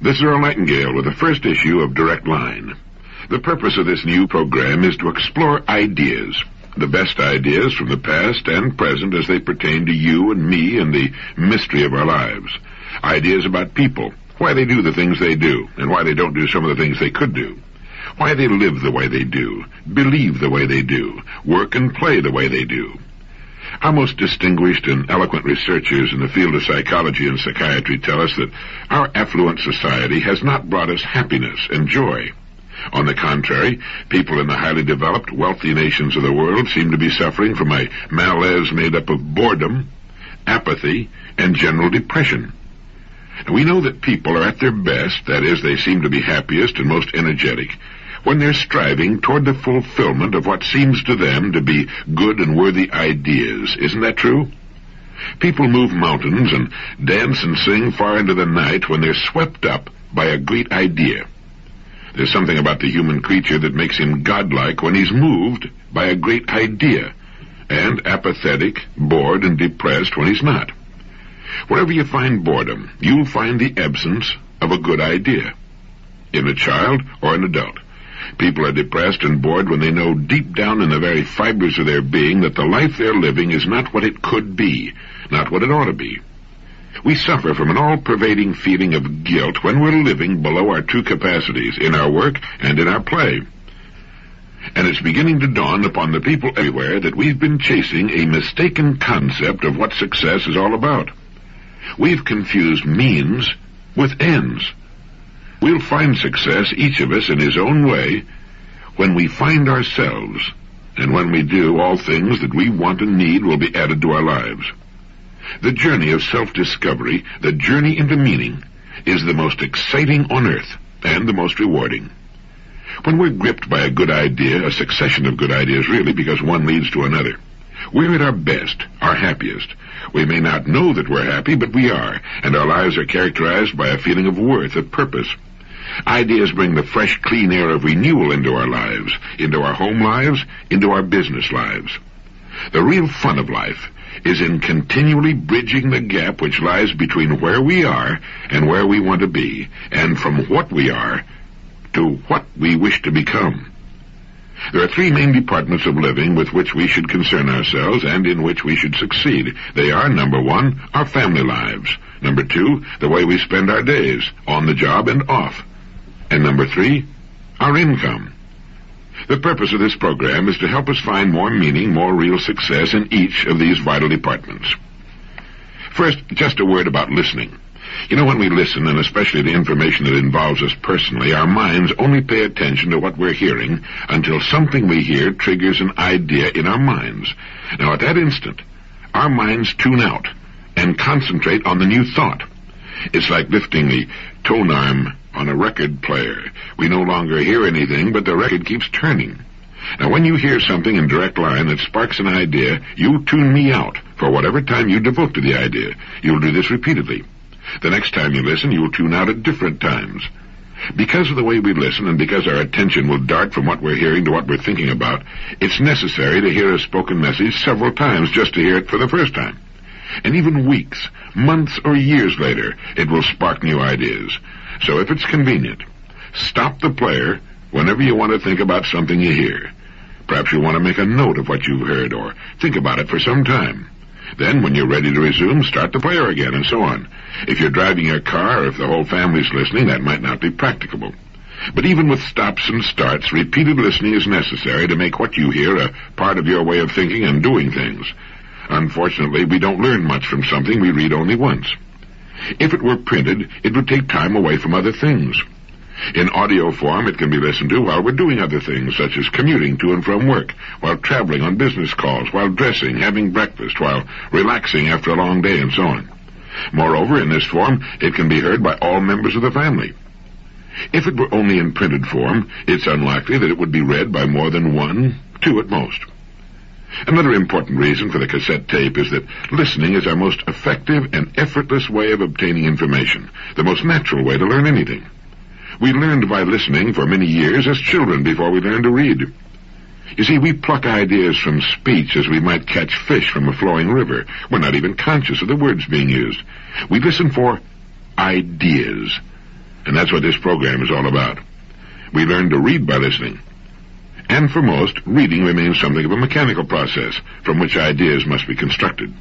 This is Earl Nightingale with the first issue of Direct Line. The purpose of this new program is to explore ideas, the best ideas from the past and present as they pertain to you and me and the mystery of our lives. Ideas about people, why they do the things they do, and why they don't do some of the things they could do. Why they live the way they do, believe the way they do, work and play the way they do. Our most distinguished and eloquent researchers in the field of psychology and psychiatry tell us that our affluent society has not brought us happiness and joy. On the contrary, people in the highly developed, wealthy nations of the world seem to be suffering from a malaise made up of boredom, apathy, and general depression. And we know that people are at their best, that is, they seem to be happiest and most energetic, when they're striving toward the fulfillment of what seems to them to be good and worthy ideas. Isn't that true? People move mountains and dance and sing far into the night when they're swept up by a great idea. There's something about the human creature that makes him godlike when he's moved by a great idea, and apathetic, bored, and depressed when he's not. Wherever you find boredom, you'll find the absence of a good idea, in a child or an adult. People are depressed and bored when they know deep down in the very fibers of their being that the life they're living is not what it could be, not what it ought to be. We suffer from an all-pervading feeling of guilt when we're living below our true capacities in our work and in our play. And it's beginning to dawn upon the people everywhere that we've been chasing a mistaken concept of what success is all about. We've confused means with ends. We'll find success, each of us in his own way, when we find ourselves, and when we do, all things that we want and need will be added to our lives. The journey of self-discovery, the journey into meaning, is the most exciting on earth, and the most rewarding. When we're gripped by a good idea, a succession of good ideas really, because one leads to another, we're at our best, our happiest. We may not know that we're happy, but we are, and our lives are characterized by a feeling of worth, of purpose. Ideas bring the fresh, clean air of renewal into our lives, into our home lives, into our business lives. The real fun of life is in continually bridging the gap which lies between where we are and where we want to be, and from what we are to what we wish to become. There are three main departments of living with which we should concern ourselves and in which we should succeed. They are, number one, our family lives. Number two, the way we spend our days, on the job and off. And number three, our income. The purpose of this program is to help us find more meaning, more real success in each of these vital departments. First, just a word about listening. You know, when we listen, and especially to information that involves us personally, our minds only pay attention to what we're hearing until something we hear triggers an idea in our minds. Now, at that instant, our minds tune out and concentrate on the new thought. It's like lifting the tone arm on a record player. We no longer hear anything, but the record keeps turning. Now, when you hear something in direct line that sparks an idea, you tune me out for whatever time you devote to the idea. You'll do this repeatedly. The next time you listen, you'll tune out at different times. Because of the way we listen, and because our attention will dart from what we're hearing to what we're thinking about, it's necessary to hear a spoken message several times just to hear it for the first time. And even weeks, months, or years later, it will spark new ideas. So if it's convenient, stop the player whenever you want to think about something you hear. Perhaps you want to make a note of what you've heard, or think about it for some time. Then, when you're ready to resume, start the player again, and so on. If you're driving your car, or if the whole family's listening, that might not be practicable. But even with stops and starts, repeated listening is necessary to make what you hear a part of your way of thinking and doing things. Unfortunately, we don't learn much from something we read only once. If it were printed, it would take time away from other things. In audio form, it can be listened to while we're doing other things, such as commuting to and from work, while traveling on business calls, while dressing, having breakfast, while relaxing after a long day, and so on. Moreover, in this form, it can be heard by all members of the family. If it were only in printed form, it's unlikely that it would be read by more than one, two at most. Another important reason for the cassette tape is that listening is our most effective and effortless way of obtaining information, the most natural way to learn anything. We learned by listening for many years as children before we learned to read. You see, we pluck ideas from speech as we might catch fish from a flowing river. We're not even conscious of the words being used. We listen for ideas. And that's what this program is all about. We learn to read by listening. And for most, reading remains something of a mechanical process from which ideas must be constructed.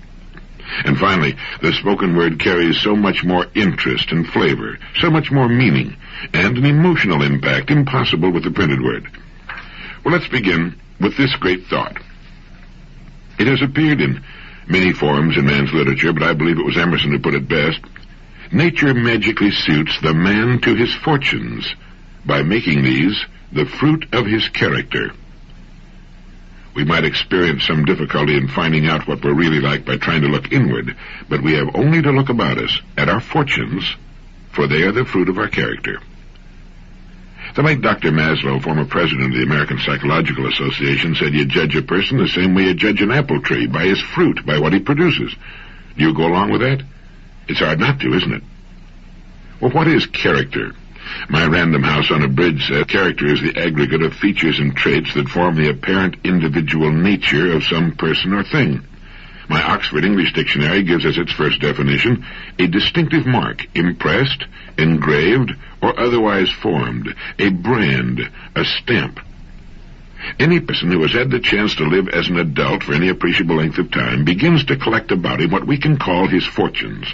And finally, the spoken word carries so much more interest and flavor, so much more meaning, and an emotional impact impossible with the printed word. Well, let's begin with this great thought. It has appeared in many forms in man's literature, but I believe it was Emerson who put it best. Nature magically suits the man to his fortunes by making these the fruit of his character. We might experience some difficulty in finding out what we're really like by trying to look inward, but we have only to look about us at our fortunes, for they are the fruit of our character. The late Dr. Maslow, former president of the American Psychological Association, said you judge a person the same way you judge an apple tree, by his fruit, by what he produces. Do you go along with that? It's hard not to, isn't it? Well, what is character? My Random House on a Bridge says character is the aggregate of features and traits that form the apparent individual nature of some person or thing. My Oxford English Dictionary gives as its first definition a distinctive mark, impressed, engraved, or otherwise formed, a brand, a stamp. Any person who has had the chance to live as an adult for any appreciable length of time begins to collect about him what we can call his fortunes.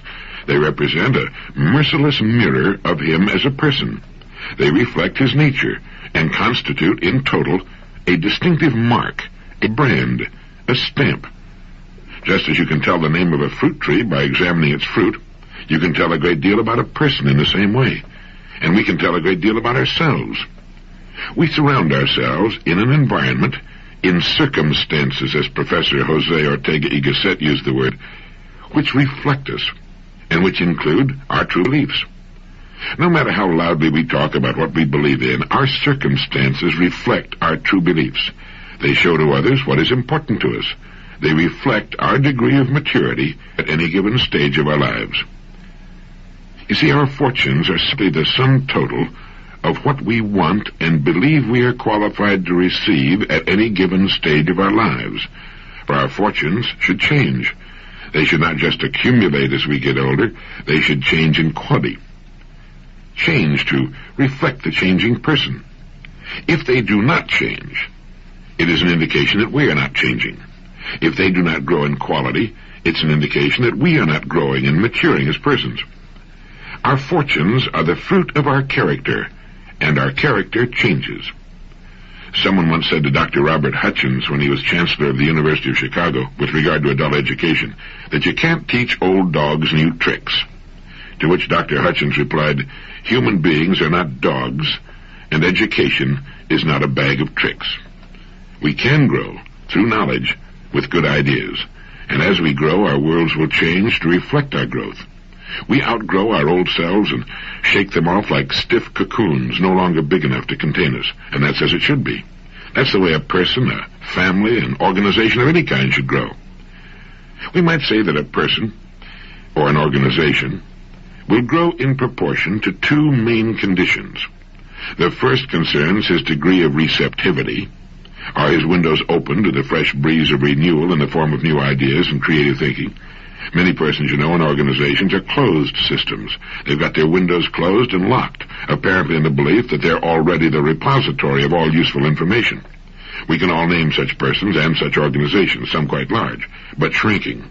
They represent a merciless mirror of him as a person. They reflect his nature and constitute, in total, a distinctive mark, a brand, a stamp. Just as you can tell the name of a fruit tree by examining its fruit, you can tell a great deal about a person in the same way. And we can tell a great deal about ourselves. We surround ourselves in an environment, in circumstances, as Professor Jose Ortega y Gasset used the word, which reflect us, and which include our true beliefs. No matter how loudly we talk about what we believe in, our circumstances reflect our true beliefs. They show to others what is important to us. They reflect our degree of maturity at any given stage of our lives. You see, our fortunes are simply the sum total of what we want and believe we are qualified to receive at any given stage of our lives. For our fortunes should change. They should not just accumulate as we get older, they should change in quality. Change to reflect the changing person. If they do not change, it is an indication that we are not changing. If they do not grow in quality, it's an indication that we are not growing and maturing as persons. Our fortunes are the fruit of our character, and our character changes. Someone once said to Dr. Robert Hutchins when he was Chancellor of the University of Chicago with regard to adult education that you can't teach old dogs new tricks. To which Dr. Hutchins replied, human beings are not dogs, and education is not a bag of tricks. We can grow through knowledge with good ideas, and as we grow, our worlds will change to reflect our growth. We outgrow our old selves and shake them off like stiff cocoons, no longer big enough to contain us, and that's as it should be. That's the way a person, a family, an organization of any kind should grow. We might say that a person, or an organization, will grow in proportion to two main conditions. The first concerns his degree of receptivity. Are his windows open to the fresh breeze of renewal in the form of new ideas and creative thinking? Many persons, you know, in organizations are closed systems. They've got their windows closed and locked, apparently in the belief that they're already the repository of all useful information. We can all name such persons and such organizations, some quite large, but shrinking.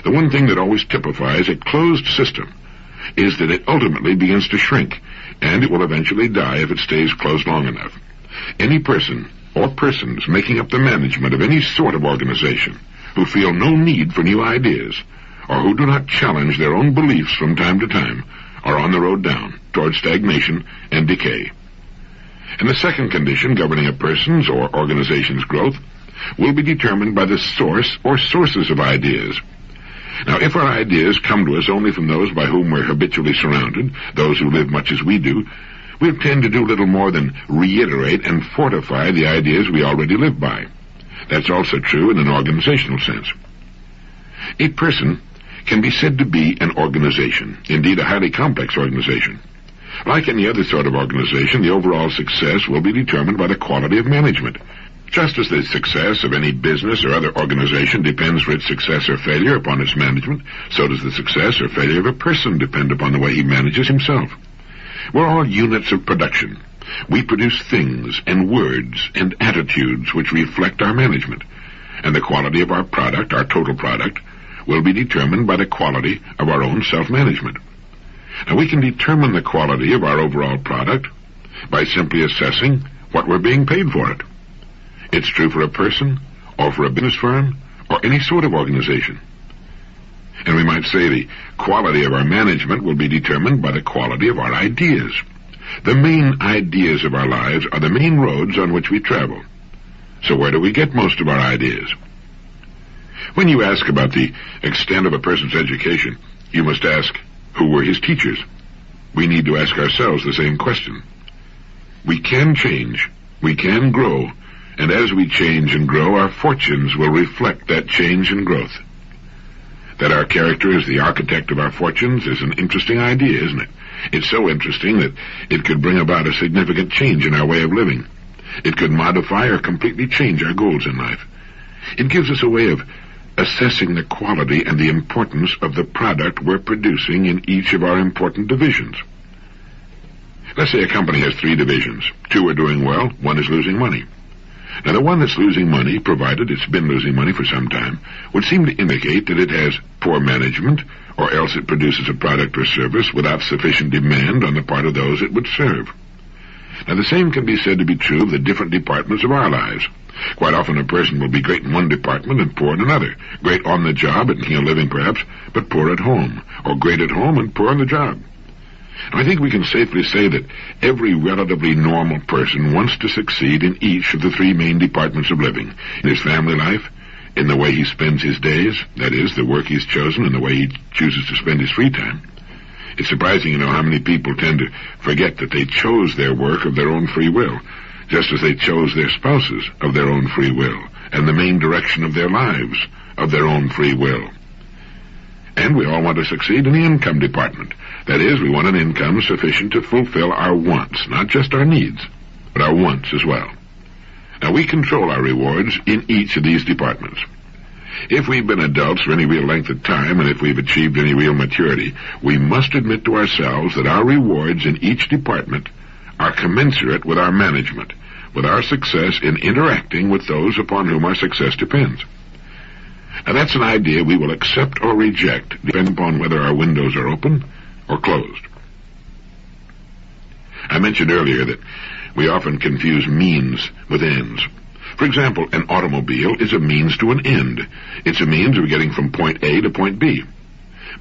The one thing that always typifies a closed system is that it ultimately begins to shrink, and it will eventually die if it stays closed long enough. Any person or persons making up the management of any sort of organization who feel no need for new ideas, or who do not challenge their own beliefs from time to time, are on the road down toward stagnation and decay. And the second condition governing a person's or organization's growth will be determined by the source or sources of ideas. Now, if our ideas come to us only from those by whom we're habitually surrounded, those who live much as we do, we'll tend to do little more than reiterate and fortify the ideas we already live by. That's also true in an organizational sense. A person can be said to be an organization, indeed a highly complex organization. Like any other sort of organization, the overall success will be determined by the quality of management. Just as the success of any business or other organization depends for its success or failure upon its management, so does the success or failure of a person depend upon the way he manages himself. We're all units of production. We produce things and words and attitudes which reflect our management. And the quality of our product, our total product, will be determined by the quality of our own self-management. Now, we can determine the quality of our overall product by simply assessing what we're being paid for it. It's true for a person, or for a business firm, or any sort of organization. And we might say the quality of our management will be determined by the quality of our ideas. The main ideas of our lives are the main roads on which we travel. So where do we get most of our ideas? When you ask about the extent of a person's education, you must ask, who were his teachers? We need to ask ourselves the same question. We can change, we can grow, and as we change and grow, our fortunes will reflect that change and growth. That our character is the architect of our fortunes is an interesting idea, isn't it? It's so interesting that it could bring about a significant change in our way of living. It could modify or completely change our goals in life. It gives us a way of assessing the quality and the importance of the product we're producing in each of our important divisions. Let's say a company has 3 divisions. 2 are doing well, 1 is losing money. Now, the one that's losing money, provided it's been losing money for some time, would seem to indicate that it has poor management, or else it produces a product or service without sufficient demand on the part of those it would serve. Now, the same can be said to be true of the different departments of our lives. Quite often a person will be great in one department and poor in another. Great on the job at making a living, perhaps, but poor at home. Or great at home and poor on the job. Now, I think we can safely say that every relatively normal person wants to succeed in each of the 3 main departments of living. In his family life, in the way he spends his days, that is, the work he's chosen and the way he chooses to spend his free time. It's surprising, how many people tend to forget that they chose their work of their own free will, just as they chose their spouses of their own free will, and the main direction of their lives of their own free will. And we all want to succeed in the income department. That is, we want an income sufficient to fulfill our wants, not just our needs, but our wants as well. Now, we control our rewards in each of these departments. If we've been adults for any real length of time, and if we've achieved any real maturity, we must admit to ourselves that our rewards in each department are commensurate with our management, with our success in interacting with those upon whom our success depends. Now, that's an idea we will accept or reject, depending upon whether our windows are open or closed. I mentioned earlier that we often confuse means with ends. For example, an automobile is a means to an end. It's a means of getting from point A to point B.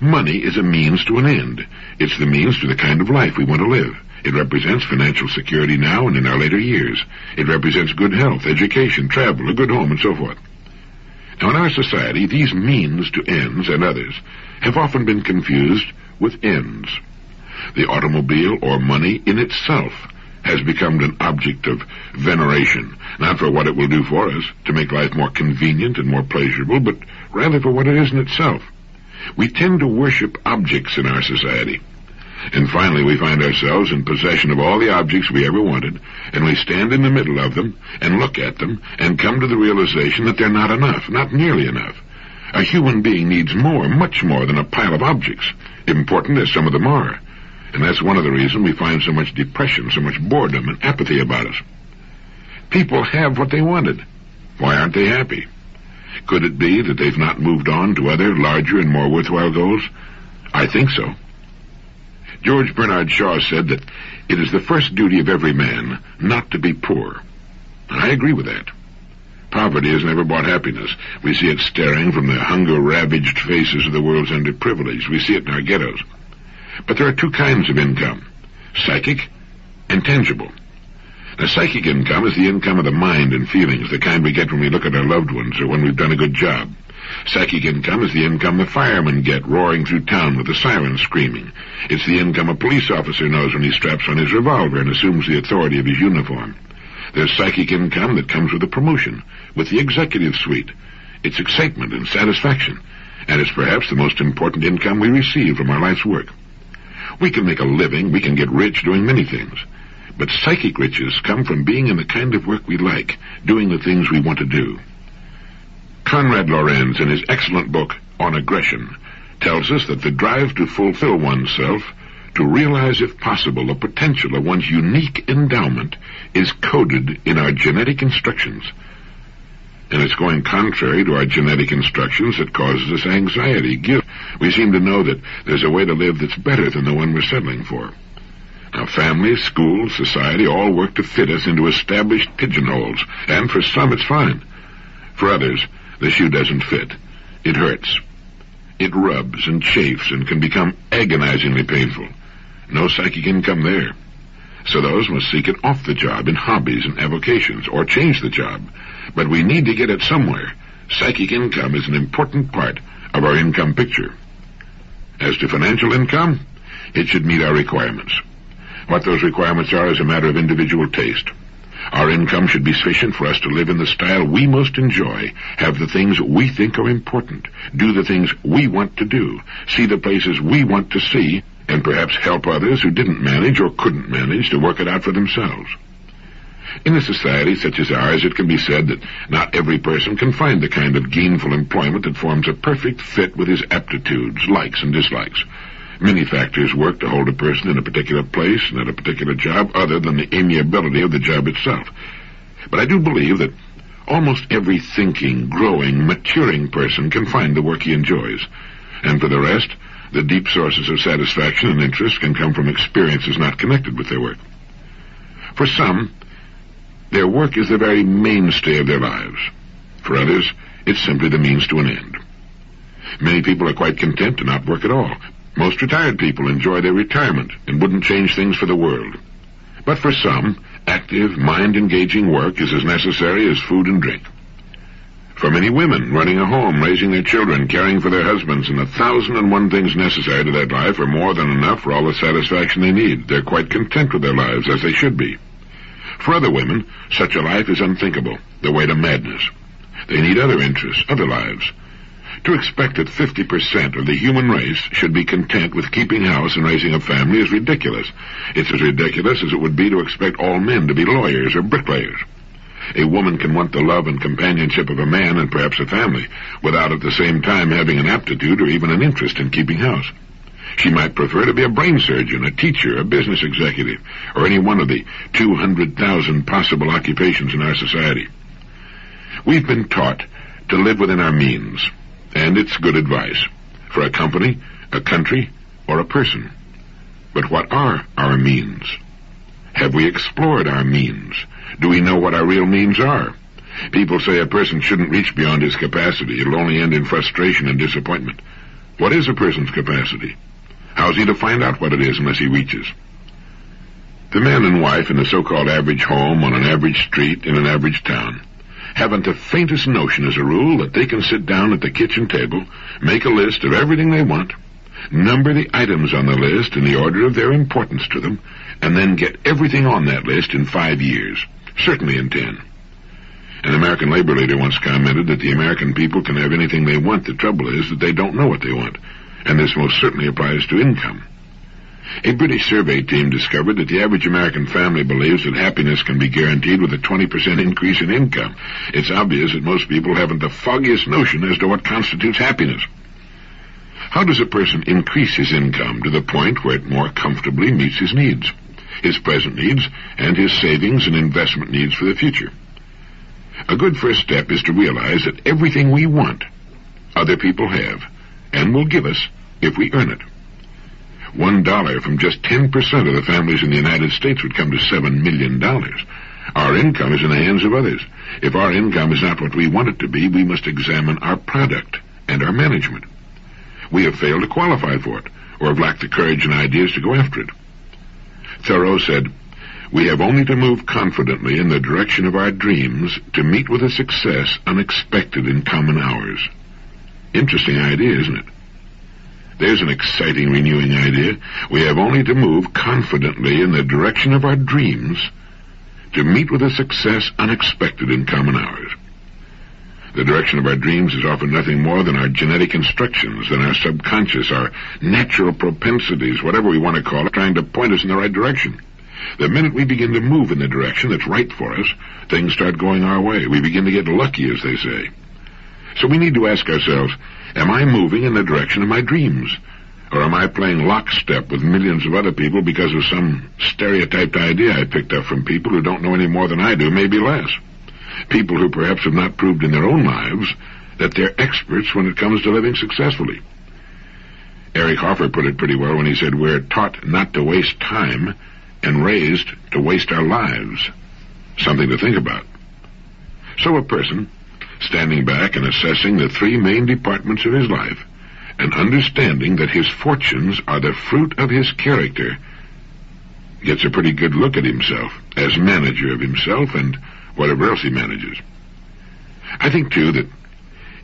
Money is a means to an end. It's the means to the kind of life we want to live. It represents financial security now and in our later years. It represents good health, education, travel, a good home, and so forth. Now, in our society, these means to ends and others have often been confused with ends. The automobile or money in itself has become an object of veneration, not for what it will do for us to make life more convenient and more pleasurable, but rather for what it is in itself. We tend to worship objects in our society. And finally, we find ourselves in possession of all the objects we ever wanted, and we stand in the middle of them and look at them and come to the realization that they're not enough, not nearly enough. A human being needs more, much more than a pile of objects, important as some of them are. And that's one of the reasons we find so much depression, so much boredom and apathy about us. People have what they wanted. Why aren't they happy? Could it be that they've not moved on to other, larger and more worthwhile goals? I think so. George Bernard Shaw said that it is the first duty of every man not to be poor. I agree with that. Poverty has never brought happiness. We see it staring from the hunger-ravaged faces of the world's underprivileged. We see it in our ghettos. But there are 2 kinds of income, psychic and tangible. Now, psychic income is the income of the mind and feelings, the kind we get when we look at our loved ones or when we've done a good job. Psychic income is the income the firemen get roaring through town with the sirens screaming. It's the income a police officer knows when he straps on his revolver and assumes the authority of his uniform. There's psychic income that comes with a promotion, with the executive suite. It's excitement and satisfaction, and it's perhaps the most important income we receive from our life's work. We can make a living, we can get rich doing many things, but psychic riches come from being in the kind of work we like, doing the things we want to do. Conrad Lorenz, in his excellent book, On Aggression, tells us that the drive to fulfill oneself to realize, if possible, the potential of one's unique endowment is coded in our genetic instructions. And it's going contrary to our genetic instructions that causes us anxiety, guilt. We seem to know that there's a way to live that's better than the one we're settling for. Now, families, schools, society all work to fit us into established pigeonholes, and for some it's fine. For others, the shoe doesn't fit. It hurts. It rubs and chafes and can become agonizingly painful. No psychic income there. So those must seek it off the job in hobbies and avocations, or change the job. But we need to get it somewhere. Psychic income is an important part of our income picture. As to financial income, it should meet our requirements. What those requirements are is a matter of individual taste. Our income should be sufficient for us to live in the style we most enjoy, have the things we think are important, do the things we want to do, see the places we want to see, and perhaps help others who didn't manage or couldn't manage to work it out for themselves. In a society such as ours, it can be said that not every person can find the kind of gainful employment that forms a perfect fit with his aptitudes, likes, and dislikes. Many factors work to hold a person in a particular place and at a particular job other than the amiability of the job itself. But I do believe that almost every thinking, growing, maturing person can find the work he enjoys. And for the rest, the deep sources of satisfaction and interest can come from experiences not connected with their work. For some, their work is the very mainstay of their lives. For others, it's simply the means to an end. Many people are quite content to not work at all. Most retired people enjoy their retirement and wouldn't change things for the world. But for some, active, mind-engaging work is as necessary as food and drink. For many women, running a home, raising their children, caring for their husbands, and 1,001 things necessary to that life are more than enough for all the satisfaction they need. They're quite content with their lives, as they should be. For other women, such a life is unthinkable, the way to madness. They need other interests, other lives. To expect that 50% of the human race should be content with keeping house and raising a family is ridiculous. It's as ridiculous as it would be to expect all men to be lawyers or bricklayers. A woman can want the love and companionship of a man and perhaps a family, without at the same time having an aptitude or even an interest in keeping house. She might prefer to be a brain surgeon, a teacher, a business executive, or any one of the 200,000 possible occupations in our society. We've been taught to live within our means, and it's good advice for a company, a country, or a person. But what are our means? Have we explored our means? Do we know what our real means are? People say a person shouldn't reach beyond his capacity. It'll only end in frustration and disappointment. What is a person's capacity? How's he to find out what it is unless he reaches? The man and wife in a so-called average home on an average street in an average town haven't the faintest notion, as a rule, that they can sit down at the kitchen table, make a list of everything they want, number the items on the list in the order of their importance to them, and then get everything on that list in 5 years, certainly in 10. An American labor leader once commented that the American people can have anything they want. The trouble is that they don't know what they want, and this most certainly applies to income. A British survey team discovered that the average American family believes that happiness can be guaranteed with a 20% increase in income. It's obvious that most people haven't the foggiest notion as to what constitutes happiness. How does a person increase his income to the point where it more comfortably meets his needs, his present needs, and his savings and investment needs for the future? A good first step is to realize that everything we want, other people have, and will give us if we earn it. $1 from just 10% of the families in the United States would come to $7 million. Our income is in the hands of others. If our income is not what we want it to be, we must examine our product and our management. We have failed to qualify for it, or have lacked the courage and ideas to go after it. Thoreau said, "We have only to move confidently in the direction of our dreams to meet with a success unexpected in common hours." Interesting idea, isn't it? There's an exciting, renewing idea. We have only to move confidently in the direction of our dreams to meet with a success unexpected in common hours. The direction of our dreams is often nothing more than our genetic instructions, than our subconscious, our natural propensities, whatever we want to call it, trying to point us in the right direction. The minute we begin to move in the direction that's right for us, things start going our way. We begin to get lucky, as they say. So we need to ask ourselves, am I moving in the direction of my dreams? Or am I playing lockstep with millions of other people because of some stereotyped idea I picked up from people who don't know any more than I do, maybe less? People who perhaps have not proved in their own lives that they're experts when it comes to living successfully. Eric Hoffer put it pretty well when he said, we're taught not to waste time and raised to waste our lives. Something to think about. So a person, standing back and assessing the three main departments of his life, and understanding that his fortunes are the fruit of his character, gets a pretty good look at himself as manager of himself and whatever else he manages. I think, too, that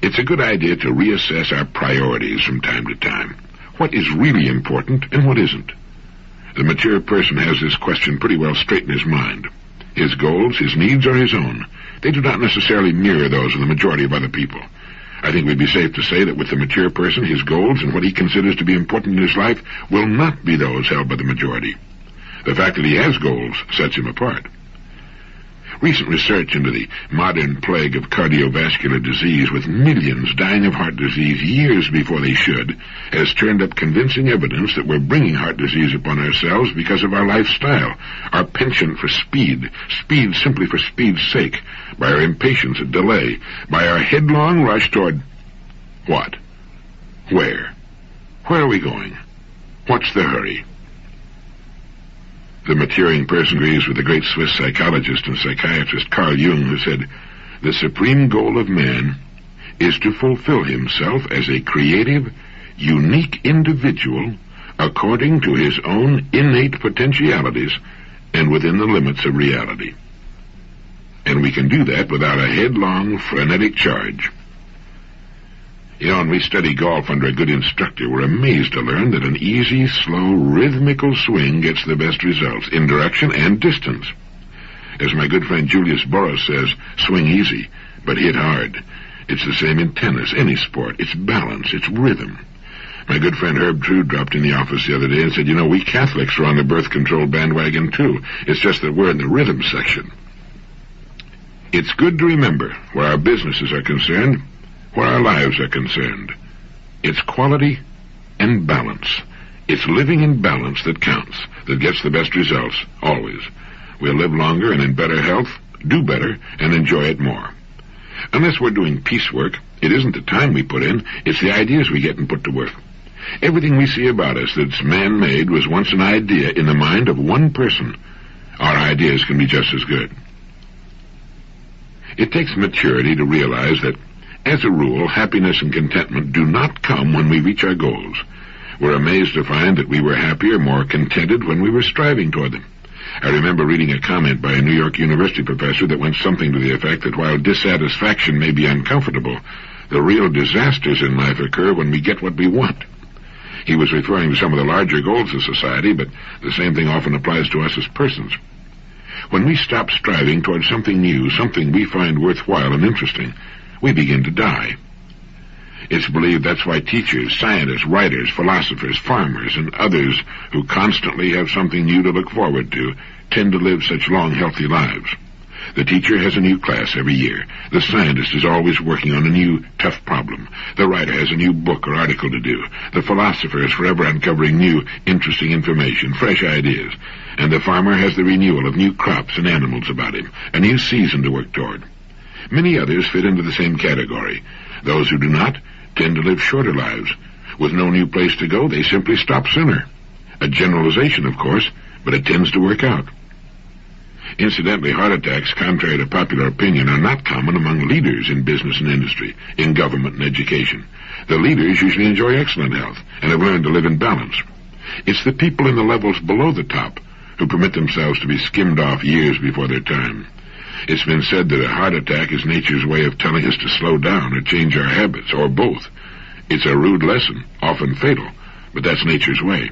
it's a good idea to reassess our priorities from time to time. What is really important and what isn't? The mature person has this question pretty well straight in his mind. His goals, his needs are his own. They do not necessarily mirror those of the majority of other people. I think we'd be safe to say that with the mature person, his goals and what he considers to be important in his life will not be those held by the majority. The fact that he has goals sets him apart. Recent research into the modern plague of cardiovascular disease, with millions dying of heart disease years before they should, has turned up convincing evidence that we're bringing heart disease upon ourselves because of our lifestyle, our penchant for speed simply for speed's sake, by our impatience at delay, by our headlong rush toward what? Where? Where are we going? What's the hurry? The maturing person agrees with the great Swiss psychologist and psychiatrist Carl Jung, who said, the supreme goal of man is to fulfill himself as a creative, unique individual according to his own innate potentialities and within the limits of reality. And we can do that without a headlong, frenetic charge. You know, when we study golf under a good instructor, we're amazed to learn that an easy, slow, rhythmical swing gets the best results in direction and distance. As my good friend Julius Boros says, swing easy, but hit hard. It's the same in tennis, any sport. It's balance, it's rhythm. My good friend Herb True dropped in the office the other day and said, you know, we Catholics are on the birth control bandwagon too. It's just that we're in the rhythm section. It's good to remember, where our businesses are concerned, where our lives are concerned, it's quality and balance. It's living in balance that counts, that gets the best results, always. We'll live longer and in better health, do better, and enjoy it more. Unless we're doing piecework, it isn't the time we put in, it's the ideas we get and put to work. Everything we see about us that's man-made was once an idea in the mind of one person. Our ideas can be just as good. It takes maturity to realize that, as a rule, happiness and contentment do not come when we reach our goals. We're amazed to find that we were happier, more contented when we were striving toward them. I remember reading a comment by a New York University professor that went something to the effect that while dissatisfaction may be uncomfortable, the real disasters in life occur when we get what we want. He was referring to some of the larger goals of society, but the same thing often applies to us as persons. When we stop striving toward something new, something we find worthwhile and interesting, we begin to die. It's believed that's why teachers, scientists, writers, philosophers, farmers, and others who constantly have something new to look forward to tend to live such long, healthy lives. The teacher has a new class every year. The scientist is always working on a new, tough problem. The writer has a new book or article to do. The philosopher is forever uncovering new, interesting information, fresh ideas. And the farmer has the renewal of new crops and animals about him, a new season to work toward. Many others fit into the same category. Those who do not tend to live shorter lives. With no new place to go, they simply stop sooner. A generalization, of course, but it tends to work out. Incidentally, heart attacks, contrary to popular opinion, are not common among leaders in business and industry, in government and education. The leaders usually enjoy excellent health and have learned to live in balance. It's the people in the levels below the top who permit themselves to be skimmed off years before their time. It's been said that a heart attack is nature's way of telling us to slow down or change our habits, or both. It's a rude lesson, often fatal, but that's nature's way.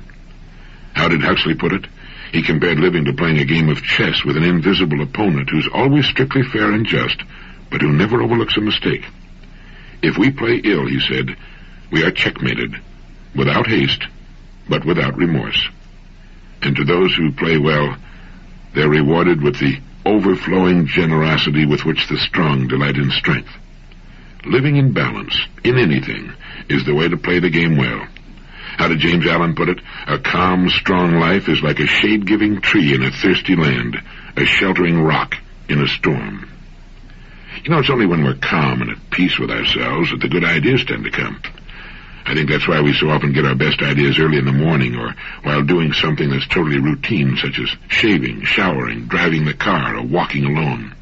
How did Huxley put it? He compared living to playing a game of chess with an invisible opponent who's always strictly fair and just, but who never overlooks a mistake. If we play ill, he said, we are checkmated, without haste, but without remorse. And to those who play well, they're rewarded with the overflowing generosity with which the strong delight in strength. Living in balance, in anything, is the way to play the game well. How did James Allen put it? A calm, strong life is like a shade-giving tree in a thirsty land, a sheltering rock in a storm. You know, it's only when we're calm and at peace with ourselves that the good ideas tend to come. I think that's why we so often get our best ideas early in the morning or while doing something that's totally routine, such as shaving, showering, driving the car, or walking alone.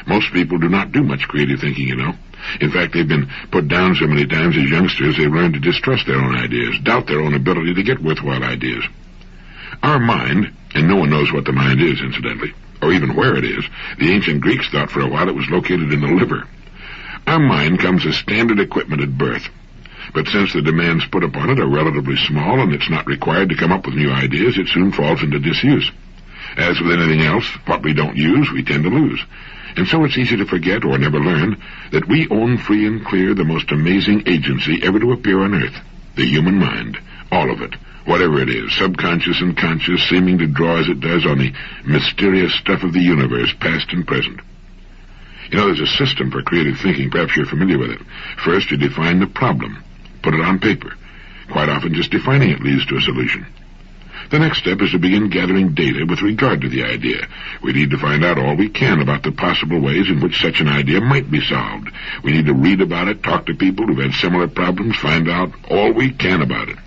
Most people do not do much creative thinking, you know. In fact, they've been put down so many times as youngsters they've learned to distrust their own ideas, doubt their own ability to get worthwhile ideas. Our mind, and no one knows what the mind is, incidentally, or even where it is. The ancient Greeks thought for a while it was located in the liver. Our mind comes as standard equipment at birth. But since the demands put upon it are relatively small and it's not required to come up with new ideas, it soon falls into disuse. As with anything else, what we don't use, we tend to lose. And so it's easy to forget or never learn that we own free and clear the most amazing agency ever to appear on Earth, the human mind, all of it, whatever it is, subconscious and conscious, seeming to draw as it does on the mysterious stuff of the universe, past and present. You know, there's a system for creative thinking. Perhaps you're familiar with it. First, you define the problem. Put it on paper. Quite often, just defining it leads to a solution. The next step is to begin gathering data with regard to the idea. We need to find out all we can about the possible ways in which such an idea might be solved. We need to read about it, talk to people who've had similar problems, find out all we can about it.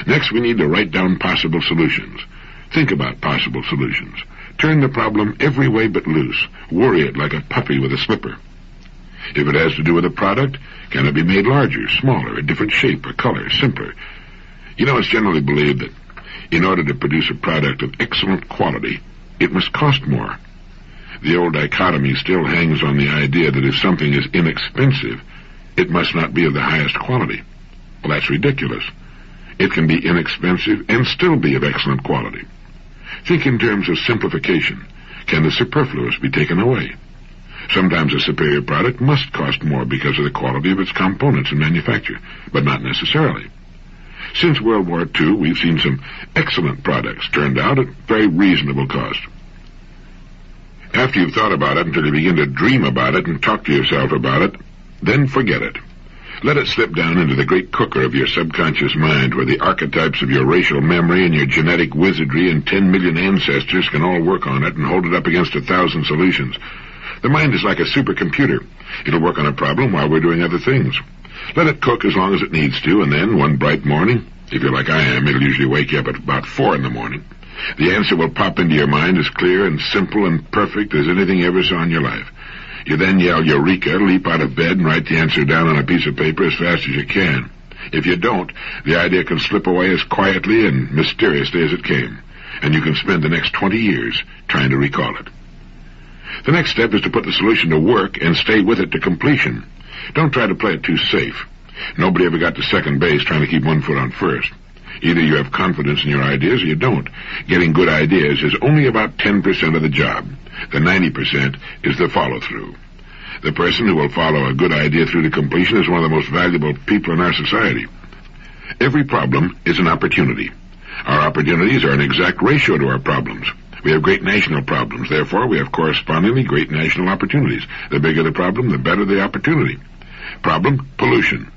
Next, we need to write down possible solutions. Think about possible solutions. Turn the problem every way but loose. Worry it like a puppy with a slipper. If it has to do with a product, can it be made larger, smaller, a different shape or color, simpler? You know, it's generally believed that in order to produce a product of excellent quality, it must cost more. The old dichotomy still hangs on the idea that if something is inexpensive, it must not be of the highest quality. Well, that's ridiculous. It can be inexpensive and still be of excellent quality. Think in terms of simplification. Can the superfluous be taken away? Sometimes a superior product must cost more because of the quality of its components and manufacture, but not necessarily. Since World War II, we've seen some excellent products turned out at very reasonable cost. After you've thought about it until you begin to dream about it and talk to yourself about it, then forget it. Let it slip down into the great cooker of your subconscious mind, where the archetypes of your racial memory and your genetic wizardry and 10 million ancestors can all work on it and hold it up against 1,000 solutions. The mind is like a supercomputer. It'll work on a problem while we're doing other things. Let it cook as long as it needs to, and then, one bright morning, if you're like I am, it'll usually wake you up at about 4 in the morning. The answer will pop into your mind as clear and simple and perfect as anything you ever saw in your life. You then yell Eureka, leap out of bed, and write the answer down on a piece of paper as fast as you can. If you don't, the idea can slip away as quietly and mysteriously as it came, and you can spend the next 20 years trying to recall it. The next step is to put the solution to work and stay with it to completion. Don't try to play it too safe. Nobody ever got to second base trying to keep one foot on first. Either you have confidence in your ideas or you don't. Getting good ideas is only about 10% of the job. The 90% is the follow-through. The person who will follow a good idea through to completion is one of the most valuable people in our society. Every problem is an opportunity. Our opportunities are an exact ratio to our problems. We have great national problems. Therefore, we have correspondingly great national opportunities. The bigger the problem, the better the opportunity. Problem, pollution.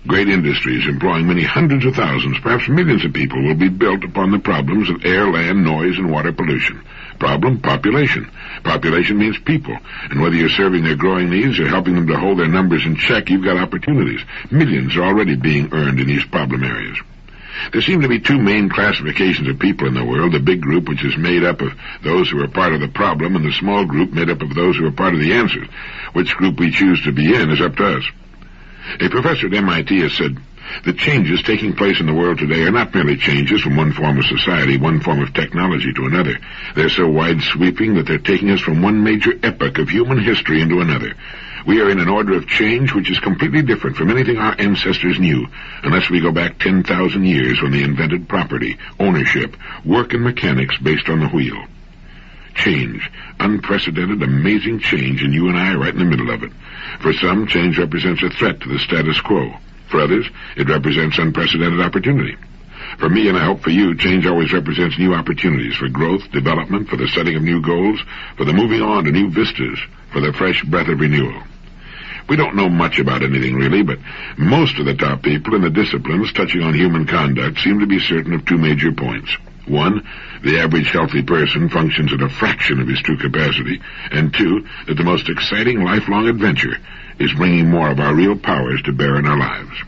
Great industries employing many hundreds of thousands, perhaps millions of people will be built upon the problems of air, land, noise, and water pollution. Problem, population. Population means people, and whether you're serving their growing needs or helping them to hold their numbers in check, you've got opportunities. Millions are already being earned in these problem areas. There seem to be two main classifications of people in the world, the big group, which is made up of those who are part of the problem, and the small group made up of those who are part of the answer. Which group we choose to be in is up to us. A professor at MIT has said, the changes taking place in the world today are not merely changes from one form of society, one form of technology to another. They're so wide-sweeping that they're taking us from one major epoch of human history into another. We are in an order of change which is completely different from anything our ancestors knew, unless we go back 10,000 years when they invented property, ownership, work, and mechanics based on the wheel. Change. Unprecedented, amazing change, and you and I are right in the middle of it. For some, change represents a threat to the status quo. For others, it represents unprecedented opportunity. For me, and I hope for you, change always represents new opportunities for growth, development, for the setting of new goals, for the moving on to new vistas, for the fresh breath of renewal. We don't know much about anything really, but most of the top people in the disciplines touching on human conduct seem to be certain of two major points. One, the average healthy person functions at a fraction of his true capacity, and two, that the most exciting lifelong adventure is bringing more of our real powers to bear in our lives.